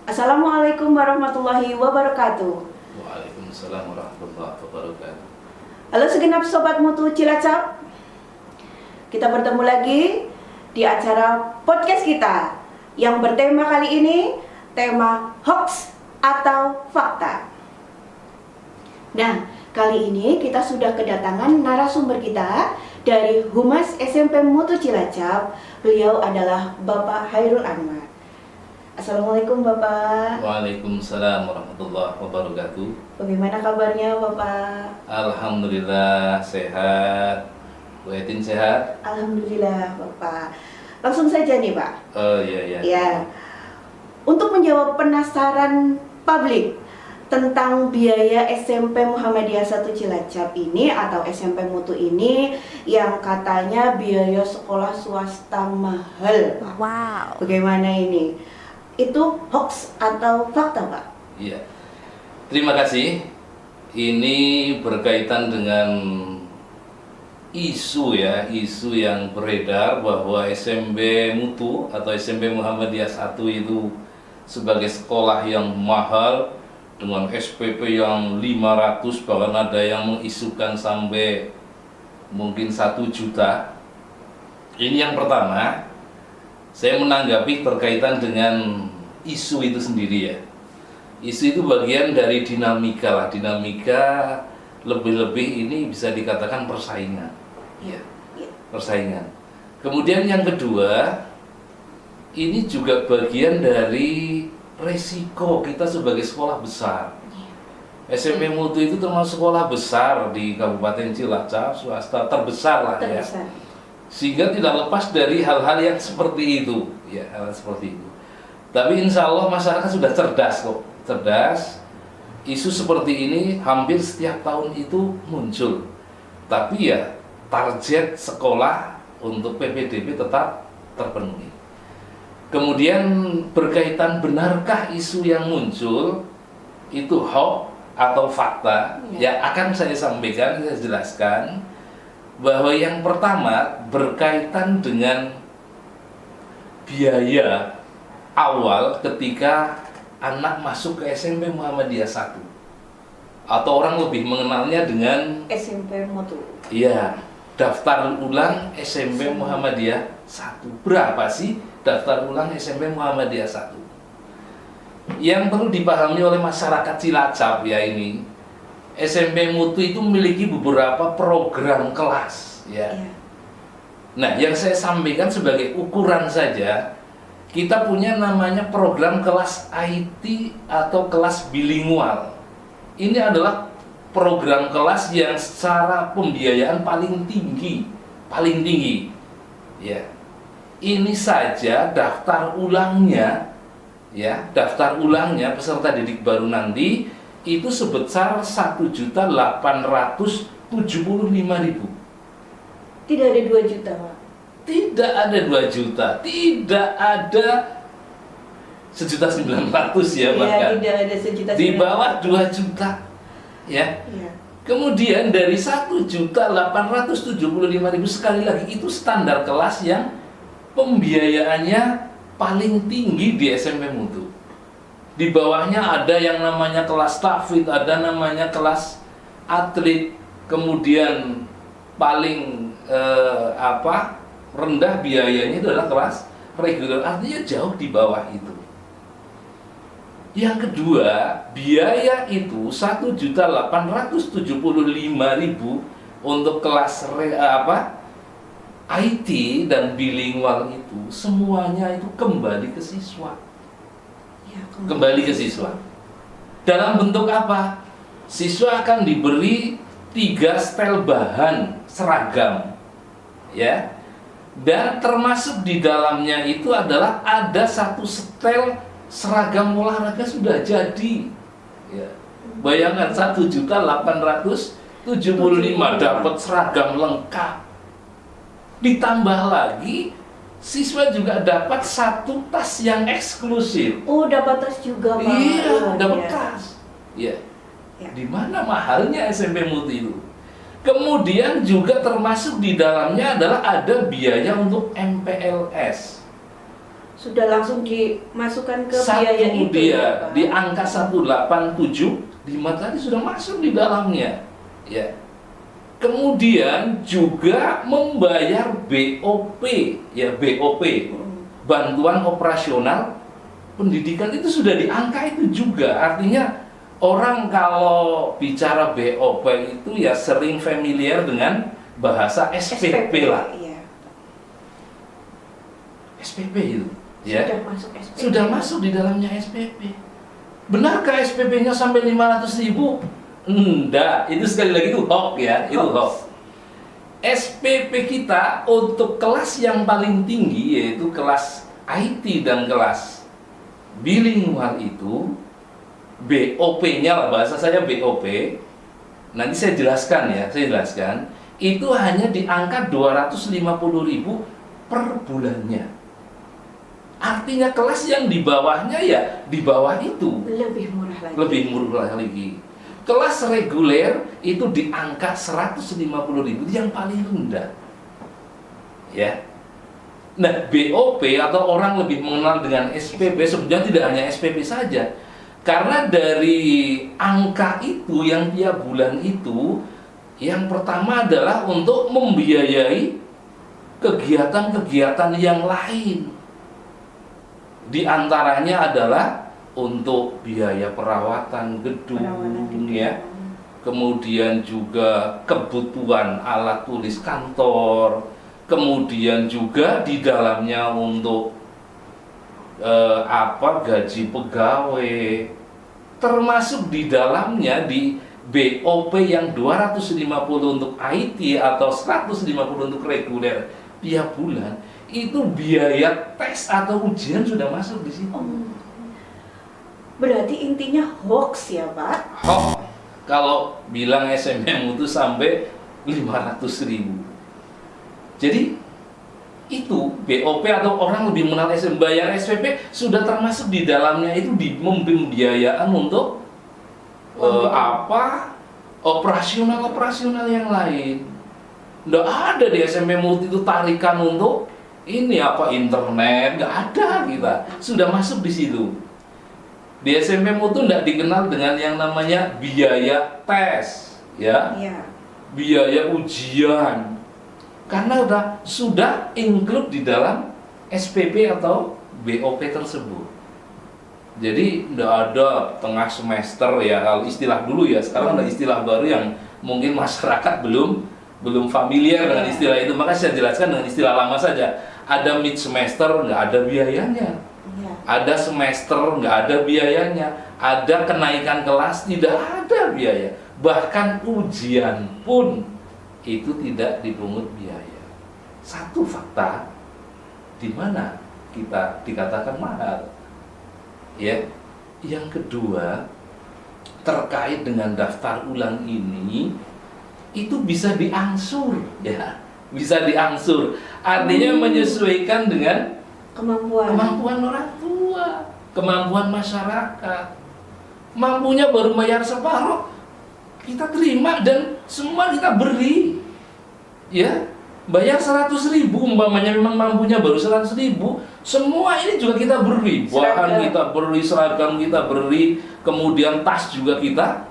Assalamualaikum warahmatullahi wabarakatuh. Waalaikumsalam warahmatullahi wabarakatuh. Halo segenap Sobat Mutu Cilacap. Kita bertemu lagi di acara podcast kita yang bertema kali ini tema hoax atau fakta. Nah, kali ini kita sudah kedatangan narasumber kita dari Humas SMP Mutu Cilacap. Beliau adalah Bapak Hairul Anwar. Assalamualaikum Bapak. Waalaikumsalam warahmatullahi wabarakatuh. Bagaimana kabarnya Bapak? Alhamdulillah sehat. Bu Etin sehat? Alhamdulillah Bapak. Langsung saja nih Pak. Oh iya. Ya, untuk menjawab penasaran publik tentang biaya SMP Muhammadiyah 1 Cilacap ini atau SMP Mutu ini yang katanya biaya sekolah swasta mahal Pak. Wow. Bagaimana ini? Itu hoax atau fakta Pak? Iya. Terima kasih. Ini berkaitan dengan isu yang beredar bahwa SMP Mutu atau SMP Muhammadiyah 1 itu sebagai sekolah yang mahal dengan SPP yang 500, bahkan ada yang mengisukan sampai mungkin 1 juta. Ini yang pertama. Saya menanggapi berkaitan dengan isu itu sendiri ya. Isu itu bagian dari dinamika lah. Dinamika lebih-lebih ini bisa dikatakan persaingan. Ya, persaingan. Kemudian yang kedua, ini juga bagian dari resiko kita sebagai sekolah besar. SMP Mutu itu termasuk sekolah besar di Kabupaten Cilacap, swasta terbesar lah ya. Sehingga tidak lepas dari hal-hal yang seperti itu, ya, hal seperti itu. Tapi insya Allah masyarakat sudah cerdas kok, cerdas. Isu seperti ini hampir setiap tahun itu muncul. Tapi ya target sekolah untuk PPDB tetap terpenuhi. Kemudian berkaitan benarkah isu yang muncul itu hoax atau fakta? Ya akan saya sampaikan, saya jelaskan. Bahwa yang pertama berkaitan dengan biaya awal ketika anak masuk ke SMP Muhammadiyah 1 atau orang lebih mengenalnya dengan SMP Mutu. Iya, daftar ulang SMP Muhammadiyah 1. Berapa sih daftar ulang SMP Muhammadiyah 1? Yang perlu dipahami oleh masyarakat Cilacap ya ini, SMP Mutu itu memiliki beberapa program kelas ya. Nah, yang saya sampaikan sebagai ukuran saja, kita punya namanya program kelas IT atau kelas bilingual. Ini adalah program kelas yang secara pembiayaan paling tinggi. Ya. Ini saja daftar ulangnya ya, daftar ulangnya peserta didik baru nanti itu sebesar 1.875.000. Tidak ada 2 juta Pak? Tidak ada 2 juta, tidak ada 1.900.000 ya bahkan. Tidak ada 1.900.000. Di bawah 2 juta ya. Kemudian dari 1.875.000 sekali lagi itu standar kelas yang pembiayaannya paling tinggi di SMP Mutu. Di bawahnya ada yang namanya kelas tahfidz, ada namanya kelas atlet, kemudian paling rendah biayanya itu adalah kelas reguler, artinya jauh di bawah itu. Yang kedua, biaya itu 1.875.000 untuk kelas IT dan bilingual itu semuanya itu kembali ke siswa. Kembali ke siswa. Dalam bentuk apa? Siswa akan diberi 3 setel bahan seragam, ya. Dan termasuk di dalamnya itu adalah ada 1 setel seragam olahraga sudah jadi. Ya. Bayangkan 1.875.000 dapat seragam lengkap. Ditambah lagi siswa juga dapat 1 tas yang eksklusif. Oh, dapat tas juga Pak? Iya, dapat tas. Iya. Di mana mahalnya SMP Mutu itu? Kemudian juga termasuk di dalamnya adalah ada biaya untuk MPLS. Sudah langsung dimasukkan ke Satu biaya itu dia ya, Pak? di angka 187,5 tadi sudah masuk di dalamnya, ya. Kemudian juga membayar BOP, ya BOP, bantuan operasional pendidikan itu sudah di angka itu juga. Artinya orang kalau bicara BOP itu ya sering familiar dengan bahasa SPP lah. Iya. SPP itu, ya. Sudah masuk SPP. Sudah masuk di dalamnya SPP. Benarkah SPP-nya sampai 500.000? Enggak, itu sekali lagi itu hoax ya, itu hoax. SPP kita untuk kelas yang paling tinggi yaitu kelas IT dan kelas bilingual itu BOP-nya lah, bahasa saya BOP. Nanti saya jelaskan ya, itu hanya di angka 250.000 per bulannya. Artinya kelas yang di bawahnya ya di bawah itu Lebih murah lagi. lebih murah lagi. Kelas reguler itu di angka 150.000 yang paling rendah. Ya. Nah, BOP atau orang lebih mengenal dengan SPP sebenarnya tidak hanya SPP saja. Karena dari angka itu yang tiap bulan itu yang pertama adalah untuk membiayai kegiatan-kegiatan yang lain. Di antaranya adalah untuk biaya perawatan gedung, ya. Kemudian juga kebutuhan alat tulis kantor, kemudian juga di dalamnya untuk gaji pegawai, termasuk di dalamnya di BOP yang 250 untuk IT atau 150 untuk reguler tiap bulan, itu biaya tes atau ujian sudah masuk di situ. Berarti intinya hoax ya, Pak? Hoax. Kalau bilang SMM itu sampai 500.000. Jadi itu BOP atau orang lebih mengenal SM bayar SPP sudah termasuk di dalamnya itu di pembiayaan untuk operasional yang lain. Nggak ada di SMP Multi itu tarikan untuk ini internet, nggak ada kita. Sudah masuk di situ. Di SMP Mutu tidak dikenal dengan yang namanya biaya tes, ya, biaya ujian, karena sudah include di dalam SPP atau BOP tersebut. Jadi tidak ada tengah semester ya, kalau istilah dulu ya. Sekarang ada istilah baru yang mungkin masyarakat belum familiar dengan istilah itu. Maka saya jelaskan dengan istilah lama saja. Ada mid semester nggak ada biayanya. Ada semester nggak ada biayanya, ada kenaikan kelas tidak ada biaya, bahkan ujian pun itu tidak dipungut biaya. Satu fakta di mana kita dikatakan mahal. Ya, yang kedua terkait dengan daftar ulang ini itu bisa diangsur, ya, bisa diangsur. Artinya menyesuaikan dengan kemampuan orang tua, kemampuan masyarakat. Mampunya baru bayar separuh, kita terima dan semua kita beri. Ya, bayar 100.000 umpamanya memang mampunya baru 100.000, semua ini juga kita beri. Bahan kita beri, seragam kita beri, kemudian tas juga kita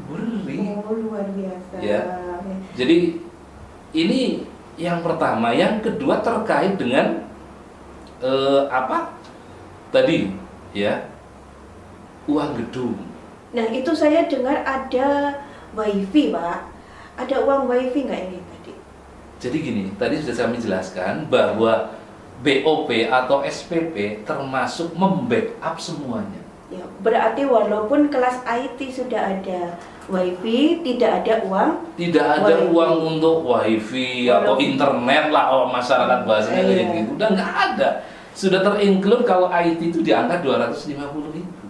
beri. Oh, luar biasa. Ya. Jadi ini yang pertama, yang kedua terkait dengan tadi ya, uang gedung. Nah, itu saya dengar ada wifi, Pak. Ada uang wifi nggak ini tadi? Jadi gini, tadi sudah kami jelaskan bahwa BOP atau SPP termasuk membackup semuanya. Ya, berarti walaupun kelas IT sudah ada wifi, tidak ada uang. Tidak ada uang untuk wifi atau internet lah, masyarakat bahasanya kayak gitu. Udah nggak ada. Sudah terinclude kalau IT itu di angka 250 itu.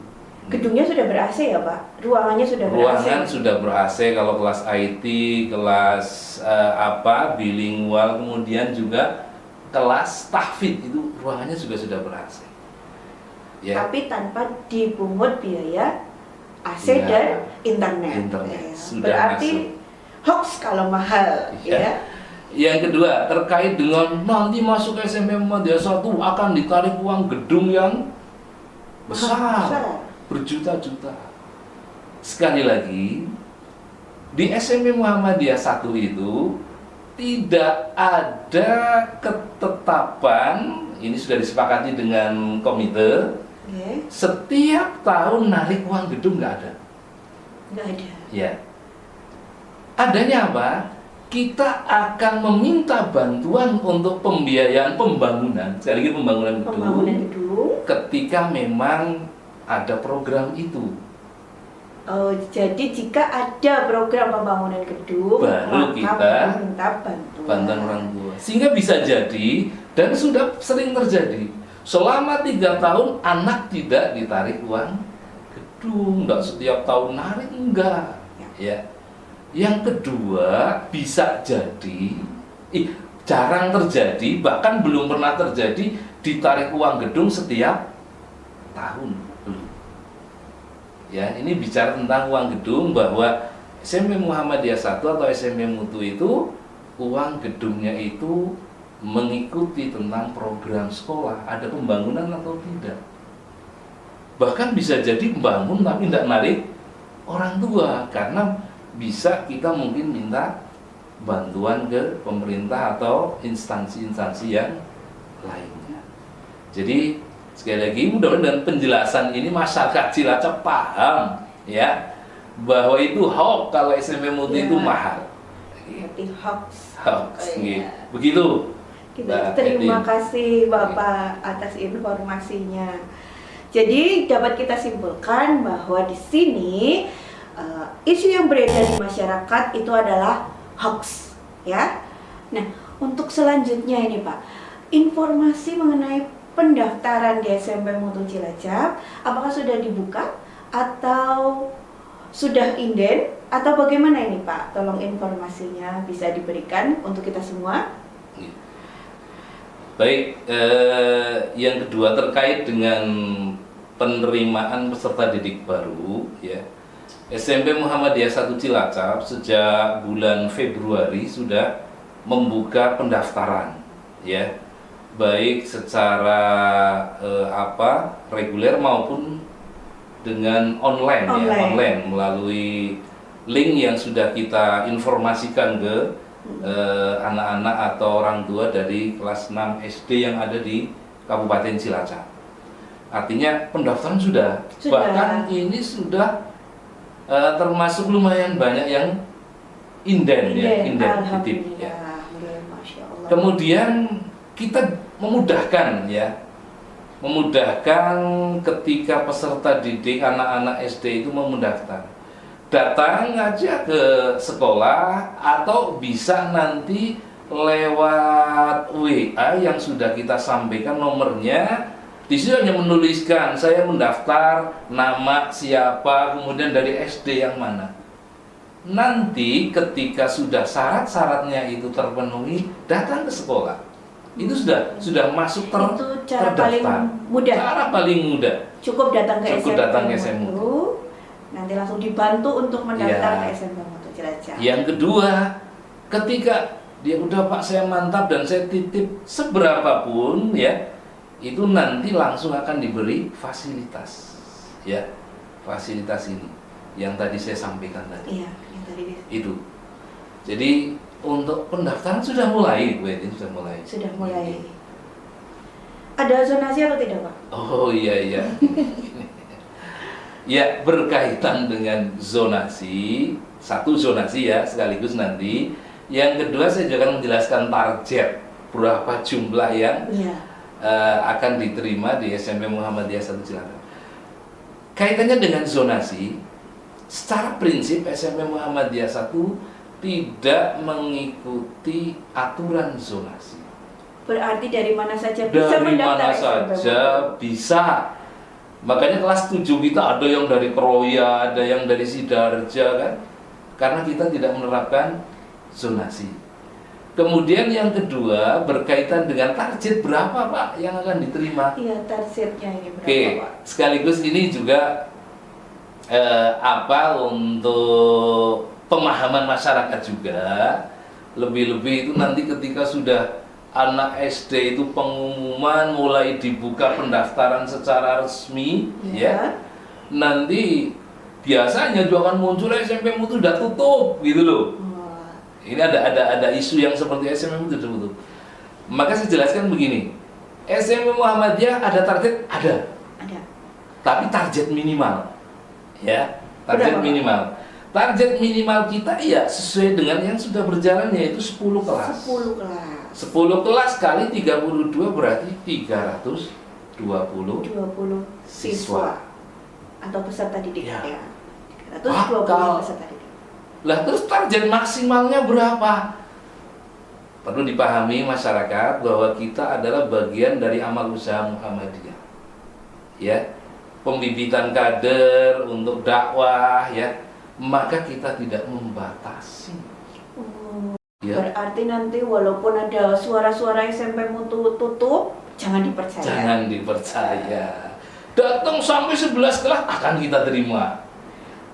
Gedungnya sudah ber-AC ya, Pak? Ruangannya sudah ber-AC? Ruangan sudah ber-AC kalau kelas IT, kelas bilingual, kemudian juga kelas tahfidz itu ruangannya juga sudah ber-AC. Ya. Tapi tanpa dipungut biaya AC Ya, dan internet. Internet Ya. sudah Berarti masuk. hoax kalau mahal, Ya. ya. Yang kedua, terkait dengan nanti masuk SMP Muhammadiyah 1 akan ditarik uang gedung yang besar, berjuta-juta. Sekali lagi, di SMP Muhammadiyah 1 itu tidak ada ketetapan, ini sudah disepakati dengan komite, setiap tahun narik uang gedung nggak ada. Nggak ada. Ya. Adanya apa? Kita akan meminta bantuan untuk pembiayaan pembangunan, sekali lagi pembangunan gedung, ketika memang ada program itu. Oh, jadi jika ada program pembangunan gedung, baru kita minta bantuan orang tua. Sehingga bisa jadi, dan sudah sering terjadi, selama 3 tahun anak tidak ditarik uang gedung, enggak setiap tahun narik, enggak. Ya. Yang kedua, bisa jadi, jarang terjadi, bahkan belum pernah terjadi ditarik uang gedung setiap tahun. Belum. Ya, ini bicara tentang uang gedung, bahwa SMP Muhammadiyah 1 atau SMP Mutu itu uang gedungnya itu mengikuti tentang program sekolah, ada pembangunan atau tidak. Bahkan bisa jadi membangun tapi tidak narik orang tua, karena bisa kita mungkin minta bantuan ke pemerintah atau instansi-instansi yang lainnya. Jadi sekali lagi, mudah-mudahan dengan penjelasan ini masyarakat Cilacap paham ya, bahwa itu hoax kalau SMP Mutu itu mahal. Berarti hoax. Begitu. Terima kasih Bapak atas informasinya. Jadi dapat kita simpulkan bahwa di sini isu yang beredar di masyarakat itu adalah hoax, ya. Nah, untuk selanjutnya ini Pak, informasi mengenai pendaftaran di SMP Mutu Cilacap, apakah sudah dibuka atau sudah inden atau bagaimana ini Pak? Tolong informasinya bisa diberikan untuk kita semua. Baik, yang kedua terkait dengan penerimaan peserta didik baru, ya. SMP Muhammadiyah 1 Cilacap sejak bulan Februari sudah membuka pendaftaran, ya, baik secara reguler maupun dengan online melalui link yang sudah kita informasikan ke anak-anak atau orang tua dari kelas 6 SD yang ada di Kabupaten Cilacap. Artinya pendaftaran sudah. Bahkan ini sudah termasuk lumayan banyak yang inden titip ya. Kemudian kita memudahkan ketika peserta didik anak-anak SD itu mendaftar, datang aja ke sekolah atau bisa nanti lewat WA yang sudah kita sampaikan nomornya. Di situ hanya menuliskan saya mendaftar, nama siapa, kemudian dari SD yang mana. Nanti ketika sudah syarat-syaratnya itu terpenuhi, datang ke sekolah. Itu sudah masuk cara terdaftar. Paling mudah. Cara paling mudah. Cukup datang ke SMP Mutu. Nanti langsung dibantu untuk mendaftar ke SMP Mutu Cilacap. Yang kedua, ketika dia udah Pak saya mantap dan saya titip seberapapun ya, itu nanti langsung akan diberi fasilitas, ya, fasilitas ini yang tadi saya sampaikan tadi. Iya, yang tadi itu. Jadi untuk pendaftaran sudah mulai, Bu Edin, sudah mulai. Sudah mulai. Ada zonasi atau tidak, Pak? Oh iya. Ya, berkaitan dengan zonasi, satu zonasi ya sekaligus nanti. Yang kedua saya juga akan menjelaskan target berapa jumlah yang akan diterima di SMP Muhammadiyah 1 Cilacap. Kaitannya dengan zonasi, secara prinsip SMP Muhammadiyah 1 tidak mengikuti aturan zonasi. Berarti dari mana saja bisa mendaftar? Dari mana saja bisa. Makanya kelas 7 kita ada yang dari Kroya, ada yang dari Sidarja kan? Karena kita tidak menerapkan zonasi. Kemudian yang kedua berkaitan dengan target berapa Pak yang akan diterima? Iya, targetnya ini berapa Pak? Sekaligus ini juga untuk pemahaman masyarakat juga Lebih-lebih itu nanti ketika sudah anak SD itu pengumuman mulai dibuka pendaftaran secara resmi, ya. Nanti biasanya juga akan muncul SMP Mutu udah tutup gitu loh. Ini ada isu yang seperti SMP Mutu tutup. Maka saya jelaskan begini. SMP Muhammadiyah ada target? Ada. Tapi target minimal. Ya, target minimal. Target minimal kita ya sesuai dengan yang sudah berjalan, yaitu 10 kelas. 10 kelas. 10 kelas kali 32 berarti 320 siswa atau peserta didik ya. 320 peserta didik. Lah terus target maksimalnya berapa? Perlu dipahami masyarakat bahwa kita adalah bagian dari amal usaha Muhammadiyah. Ya. Pembibitan kader untuk dakwah, ya. Maka kita tidak membatasi. Ya. Berarti nanti walaupun ada suara-suara SMP Mutu tutup, jangan dipercaya. Jangan dipercaya. Datang sampai 11 kelas akan kita terima.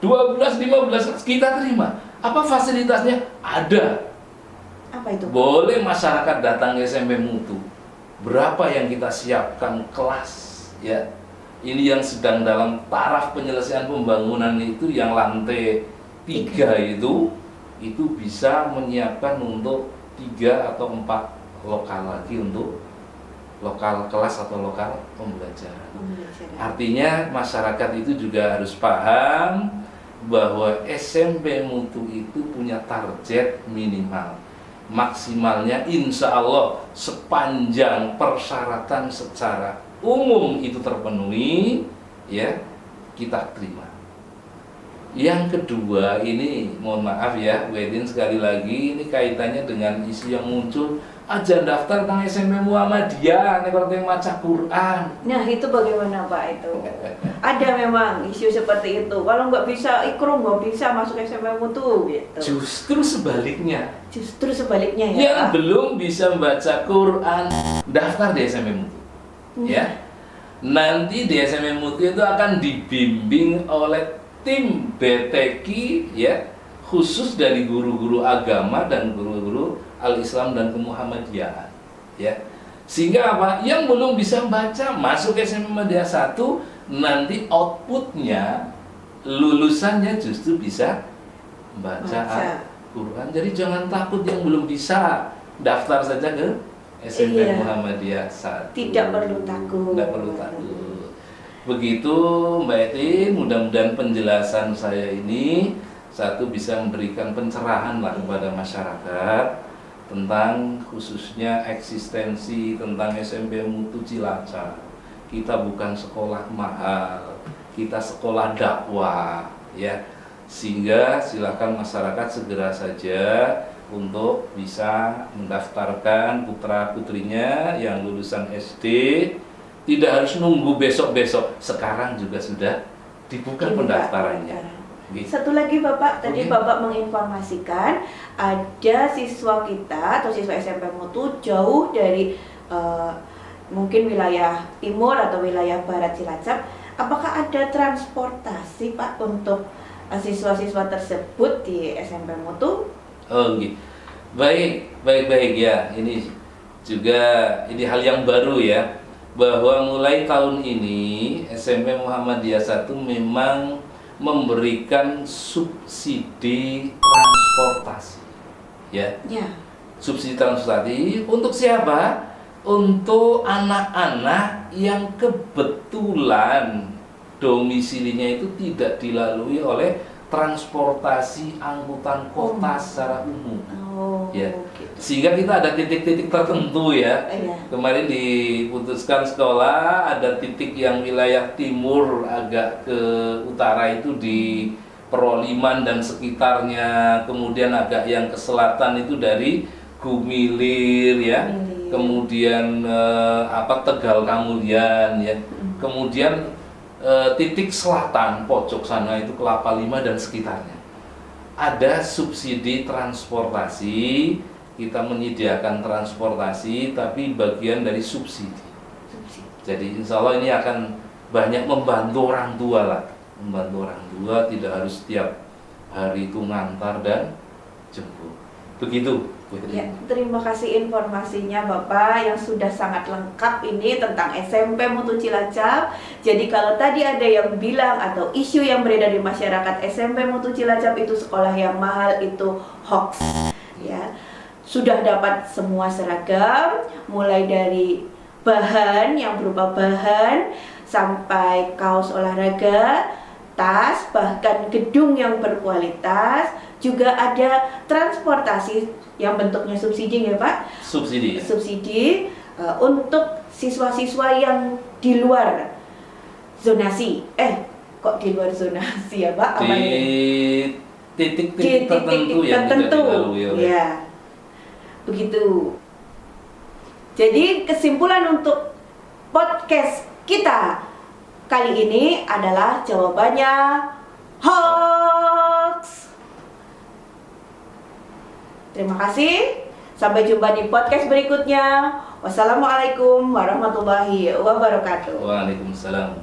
12, 15 kelas kita terima. Apa fasilitasnya? Ada. Apa itu? Boleh masyarakat datang ke SMP Mutu. Berapa yang kita siapkan kelas, ya. Ini yang sedang dalam taraf penyelesaian pembangunan itu yang lantai 3 itu bisa menyiapkan untuk 3 atau 4 lokal lagi untuk lokal kelas atau lokal pembelajaran. Artinya masyarakat itu juga harus paham bahwa SMP Mutu itu punya target minimal. Maksimalnya insya Allah sepanjang persyaratan secara umum itu terpenuhi, ya, kita terima. Yang kedua, ini mohon maaf ya, Wedin, sekali lagi ini kaitannya dengan isu yang muncul, aja daftar tentang SMP Muhammadiyah, nek orang yang maca Quran. Nah itu bagaimana Pak itu? Ada memang isu seperti itu. Kalau nggak bisa ikrum, nggak bisa masuk SMP Mutu gitu. Justru sebaliknya. Justru sebaliknya ya. Yang belum bisa membaca Quran, daftar di SMP Mutu. Ya, nanti di SMP Mutu itu akan dibimbing oleh tim BTQ, ya, khusus dari guru-guru agama dan guru-guru al-Islam dan kemuhammadiyaan, ya. Sehingga apa? Yang belum bisa membaca masuk SMP Muhammadiyah 1, nanti outputnya lulusannya justru bisa membaca Al-Quran. Jadi jangan takut yang belum bisa, daftar saja ke SMP Muhammadiyah 1. Tidak perlu takut. Tidak perlu takut. Begitu Mbak Etin, mudah-mudahan penjelasan saya ini satu bisa memberikan pencerahan lah kepada masyarakat tentang khususnya eksistensi tentang SMP Mutu Cilacap. Kita bukan sekolah mahal, kita sekolah dakwah, ya. Sehingga silakan masyarakat segera saja untuk bisa mendaftarkan putra-putrinya yang lulusan SD. Tidak harus nunggu besok-besok, sekarang juga sudah dibuka pendaftarannya. Gitu. Satu lagi Bapak, tadi Bapak menginformasikan ada siswa kita atau siswa SMP Mutu jauh dari mungkin wilayah timur atau wilayah barat Cilacap. Apakah ada transportasi Pak untuk siswa-siswa tersebut di SMP Mutu? Oh gitu. Baik ya. Ini juga hal yang baru ya, bahwa mulai tahun ini SMP Muhammadiyah 1 memang memberikan subsidi transportasi, ya. Subsidi transportasi untuk siapa? Untuk anak-anak yang kebetulan domisilinya itu tidak dilalui oleh transportasi angkutan kota secara umum, ya. Sehingga kita ada titik-titik tertentu ya. Kemarin diputuskan sekolah ada titik yang wilayah timur agak ke utara itu di Peroliman dan sekitarnya, kemudian agak yang ke selatan itu dari Gumilir ya, kemudian Tegal Kamulyan ya, kemudian titik selatan pojok sana itu Kelapa Lima dan sekitarnya. Ada subsidi transportasi, kita menyediakan transportasi tapi bagian dari subsidi. Jadi insya Allah ini akan banyak membantu orang tua lah, membantu orang tua tidak harus setiap hari itu ngantar dan jemput. Begitu, Bu Heri. Ya, terima kasih informasinya Bapak yang sudah sangat lengkap ini tentang SMP Mutu Cilacap. Jadi kalau tadi ada yang bilang atau isu yang beredar di masyarakat SMP Mutu Cilacap itu sekolah yang mahal, itu hoax. Ya, sudah dapat semua seragam, mulai dari bahan yang berupa bahan sampai kaos olahraga, tas, bahkan gedung yang berkualitas, juga ada transportasi yang bentuknya subsidi ya Pak? Subsidi ya? Subsidi untuk siswa-siswa yang di luar zonasi. Kok di luar zonasi ya Pak? Di titik-titik tertentu yang tidak dilalui oleh. Ya, begitu. Jadi kesimpulan untuk podcast kita kali ini adalah jawabannya hoax. Terima kasih. Sampai jumpa di podcast berikutnya. Wassalamualaikum warahmatullahi wabarakatuh. Waalaikumsalam.